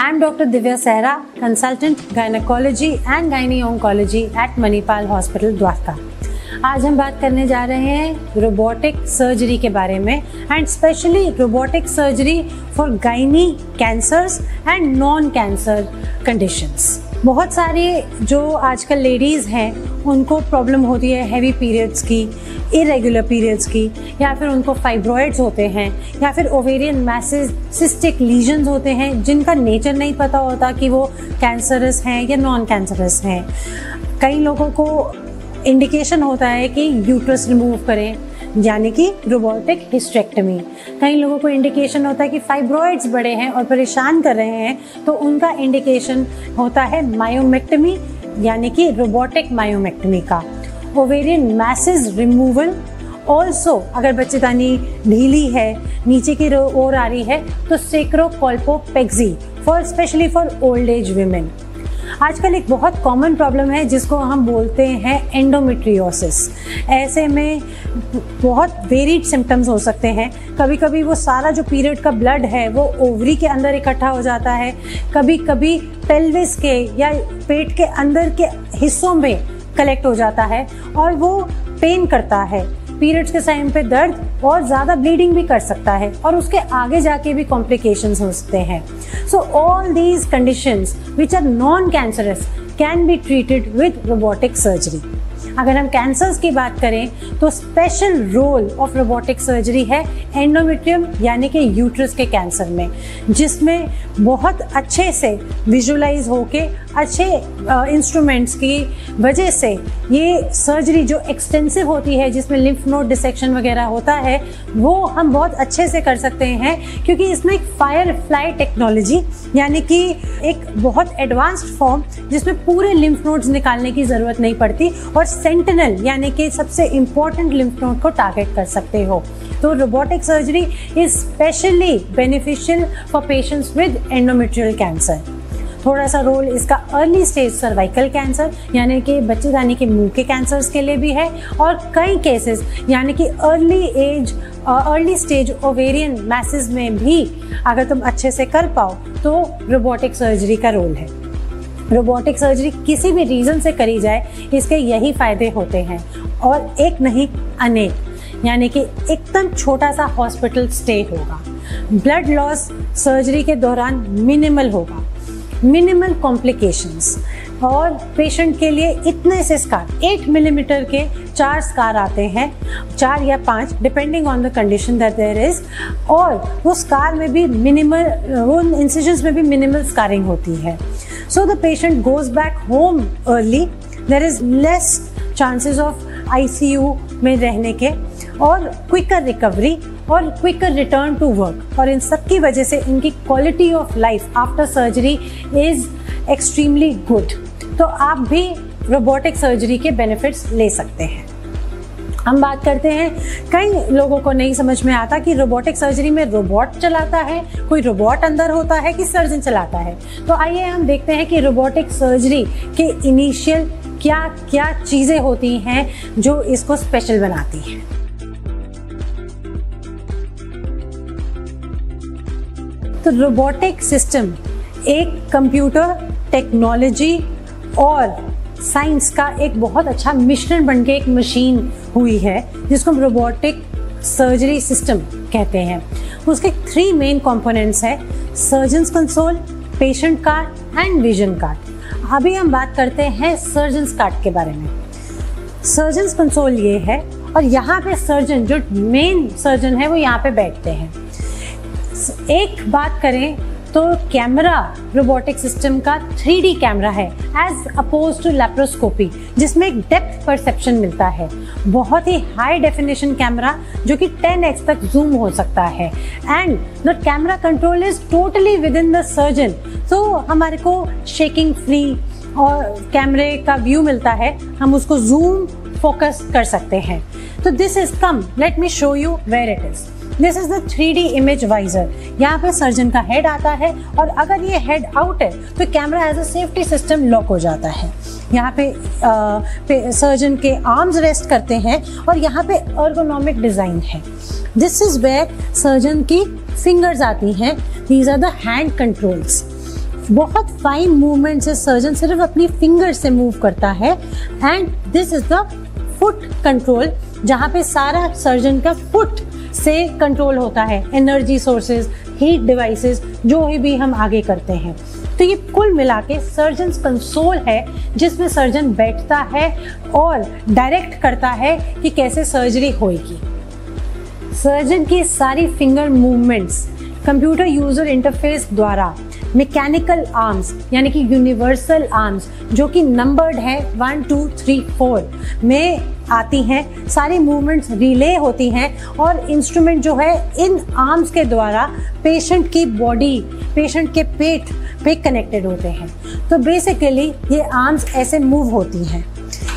I'm Dr. Divya Sehra, consultant gynecology and gynae-oncology at Manipal Hospital, Dwarka. आज हम बात करने जा रहे हैं रोबोटिक सर्जरी के बारे में and specially robotic surgery for gynae cancers and non cancer conditions. बहुत सारे जो आजकल लेडीज़ हैं उनको प्रॉब्लम होती है हैवी पीरियड्स की, इरेगुलर पीरियड्स की, या फिर उनको फाइब्रॉइड्स होते हैं, या फिर ओवेरियन मैसेज, सिस्टिक लीजन्स होते हैं जिनका नेचर नहीं पता होता कि वो कैंसरस हैं या नॉन कैंसरस हैं। कई लोगों को इंडिकेशन होता है कि यूट्रस रिमूव करें, यानी कि रोबोटिक हिस्टेरेक्टमी। कई लोगों को इंडिकेशन होता है कि फाइब्रॉइड्स बड़े हैं और परेशान कर रहे हैं, तो उनका इंडिकेशन होता है मायोमेक्टमी, यानी कि रोबोटिक मायोमेक्टमी का। ओवेरियन मैसेज रिमूवल ऑल्सो, अगर बच्चेदानी ढीली है, नीचे की ओर आ रही है, तो sacrocolpopexy for specially for old age women. आजकल एक बहुत कॉमन प्रॉब्लम है जिसको हम बोलते हैं एंडोमेट्रियोसिस। ऐसे में बहुत वेरिड सिम्टम्स हो सकते हैं। कभी कभी वो सारा जो पीरियड का ब्लड है वो ओवरी के अंदर इकट्ठा हो जाता है, कभी कभी पेल्विस के या पेट के अंदर के हिस्सों में कलेक्ट हो जाता है और वो पेन करता है। पीरियड्स के टाइम पे दर्द और ज़्यादा ब्लीडिंग भी कर सकता है और उसके आगे जाके भी कॉम्प्लिकेशंस हो सकते हैं। So all these conditions which are non cancerous can be treated with robotic surgery. अगर हम कैंसर्स की बात करें तो special role of robotic surgery है एंडोमेट्रियम यानी कि यूट्रस के कैंसर में, जिसमें बहुत अच्छे से विजुलाइज होके अच्छे इंस्ट्रूमेंट्स की वजह से ये सर्जरी जो एक्सटेंसिव होती है, जिसमें लिम्फ नोड डिसेक्शन वगैरह होता है, वो हम बहुत अच्छे से कर सकते हैं, क्योंकि इसमें एक फायर फ्लाई टेक्नोलॉजी यानी कि एक बहुत एडवांस्ड फॉर्म जिसमें पूरे लिम्फ नोड्स निकालने की ज़रूरत नहीं पड़ती और सेंटिनल यानी कि सबसे इम्पॉर्टेंट लिम्फ नोड को टारगेट कर सकते हो। तो robotic surgery is specially beneficial for patients with endometrial cancer. थोड़ा सा रोल इसका अर्ली स्टेज सर्वाइकल कैंसर यानी कि बच्चेदानी के मुंह के कैंसर्स के लिए भी है, और कई केसेस यानी कि अर्ली स्टेज ओवेरियन मैसेज में भी अगर तुम अच्छे से कर पाओ तो रोबोटिक सर्जरी का रोल है। रोबोटिक सर्जरी किसी भी रीज़न से करी जाए इसके यही फ़ायदे होते हैं, और एक नहीं अनेक, यानी कि एकदम छोटा सा हॉस्पिटल स्टे होगा, ब्लड लॉस सर्जरी के दौरान मिनिमल होगा, मिनिमल कॉम्प्लिकेशंस, और पेशेंट के लिए इतने से स्कार 8 मिलीमीटर के 4 स्कार आते हैं, 4 या 5 depending on the condition that there is, और वो स्कार में भी मिनिमल, वो इंसिजन्स में भी मिनिमल स्कारिंग होती है। So the patient goes back home early, there is less chances of ICU में रहने के, और क्विकर रिकवरी और क्विकर रिटर्न टू वर्क, और इन सब की वजह से इनकी quality of life after surgery is extremely good. तो आप भी रोबोटिक सर्जरी के बेनिफिट्स ले सकते हैं। हम बात करते हैं, कई लोगों को नहीं समझ में आता कि रोबोटिक सर्जरी में रोबोट चलाता है, कोई रोबोट अंदर होता है कि सर्जन चलाता है। तो आइए हम देखते हैं कि रोबोटिक सर्जरी के इनिशियल क्या क्या चीज़ें होती हैं जो इसको स्पेशल बनाती हैं। तो रोबोटिक सिस्टम एक कंप्यूटर टेक्नोलॉजी और साइंस का एक बहुत अच्छा मिश्रण बनके एक मशीन हुई है जिसको हम रोबोटिक सर्जरी सिस्टम कहते हैं। उसके 3 मेन कंपोनेंट्स है, surgeons console, patient card and vision card. अभी हम बात करते हैं सर्जन्स कार्ड के बारे में। सर्जन्स कंसोल ये है, और यहाँ पे सर्जन, जो मेन सर्जन है, वो यहाँ पे बैठते हैं। एक बात करें तो कैमरा रोबोटिक सिस्टम का 3D कैमरा है एज अपोज टू लैप्रोस्कोपी, जिसमें एक डेप्थ परसेप्शन मिलता है। बहुत ही हाई डेफिनेशन कैमरा जो कि 10x तक जूम हो सकता है, and the camera control is totally with in the surgeon. तो हमारे को शेकिंग फ्री और कैमरे का व्यू मिलता है, हम उसको जूम फोकस कर सकते हैं। तो this is come, let me show you where it is. This is the 3D image visor. यहाँ पे सर्जन का हेड आता है, और अगर ये हेड आउट है तो camera as a safety system lock हो जाता है। यहाँ पे सर्जन के आर्म्स रेस्ट करते हैं, और यहाँ पे एर्गोनॉमिक डिज़ाइन है। दिस इज वेयर सर्जन की फिंगर्स आती हैं, these are the hand controls. बहुत फाइन मूवमेंट से सर्जन सिर्फ अपनी फिंगर से मूव करता है। And this is the foot control, जहाँ पे सारा सर्जन का फुट से कंट्रोल होता है। एनर्जी सोर्सेज, हीट डिवाइसेस, जो भी हम आगे करते हैं। तो ये कुल मिला के सर्जन कंसोल है, जिसमें सर्जन बैठता है और डायरेक्ट करता है कि कैसे सर्जरी होगी। सर्जन की सारी finger movements computer user interface द्वारा मैकेनिकल आर्म्स यानी कि यूनिवर्सल आर्म्स, जो कि नंबर्ड है 1 2 3 4 में आती हैं। सारी मूवमेंट्स रिले होती हैं और इंस्ट्रूमेंट जो है इन आर्म्स के द्वारा पेशेंट की बॉडी, पेशेंट के पेट पे कनेक्टेड होते हैं। तो बेसिकली ये आर्म्स ऐसे मूव होती हैं।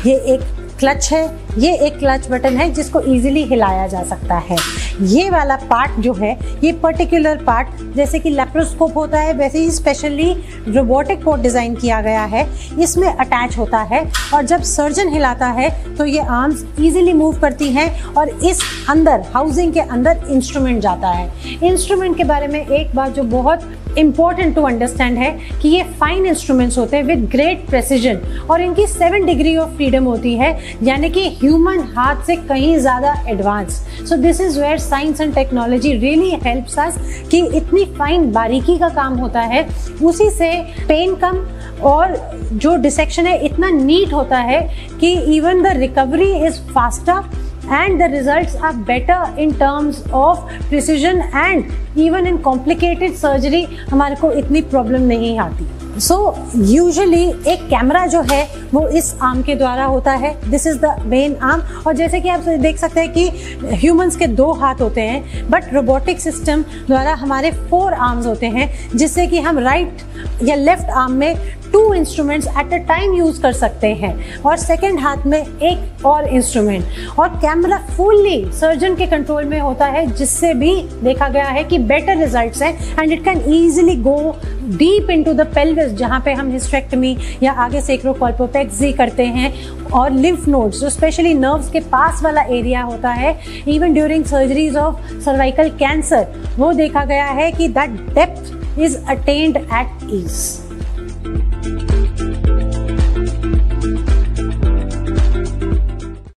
ये एक क्लच है, ये एक क्लच बटन है जिसको इजीली हिलाया जा सकता है। ये वाला पार्ट जो है, ये पर्टिकुलर पार्ट जैसे कि लेप्रोस्कोप होता है, वैसे ही स्पेशली रोबोटिक पोर्ट डिज़ाइन किया गया है, इसमें अटैच होता है। और जब सर्जन हिलाता है तो ये आर्म्स इजीली मूव करती हैं और इस अंदर हाउसिंग के अंदर इंस्ट्रूमेंट जाता है। इंस्ट्रूमेंट के बारे में एक बात जो बहुत इम्पॉर्टेंट टू अंडरस्टैंड है कि ये फाइन इंस्ट्रूमेंट्स होते हैं विद ग्रेट प्रेसिजन और इनकी 7 डिग्री ऑफ फ्रीडम होती है, यानी कि ह्यूमन हाथ से कहीं ज़्यादा advance. So this is where science and technology really helps us कि इतनी फाइन बारीकी का काम होता है, उसी से पेन कम और जो डिसेक्शन है इतना नीट होता है कि even the recovery is faster and the results are better in terms of precision and even in complicated surgery हमारे को इतनी प्रॉब्लम नहीं आती। सो यूजुअली एक कैमरा जो है वो इस आर्म के द्वारा होता है। This is the main arm. और जैसे कि आप देख सकते हैं कि ह्यूमंस के 2 हाथ होते हैं, बट रोबोटिक सिस्टम द्वारा हमारे 4 आर्म्स होते हैं, जिससे कि हम राइट या लेफ्ट आर्म में 2 instruments at a time use कर सकते हैं और सेकेंड हाथ में एक और इंस्ट्रूमेंट। और कैमरा फुल्ली सर्जन के कंट्रोल में होता है, जिससे भी देखा गया है कि बेटर रिजल्ट्स हैं and it can easily go deep into the pelvis, जहाँ पे हम हिस्टेक्टमी या आगे सेक्रोकोल्पोपेक्सी करते हैं। और लिम्फ नोड्स जो स्पेशली नर्व्स के पास वाला एरिया होता है, even during surgeries of cervical cancer, वो देखा गया है कि that depth is attained at ease.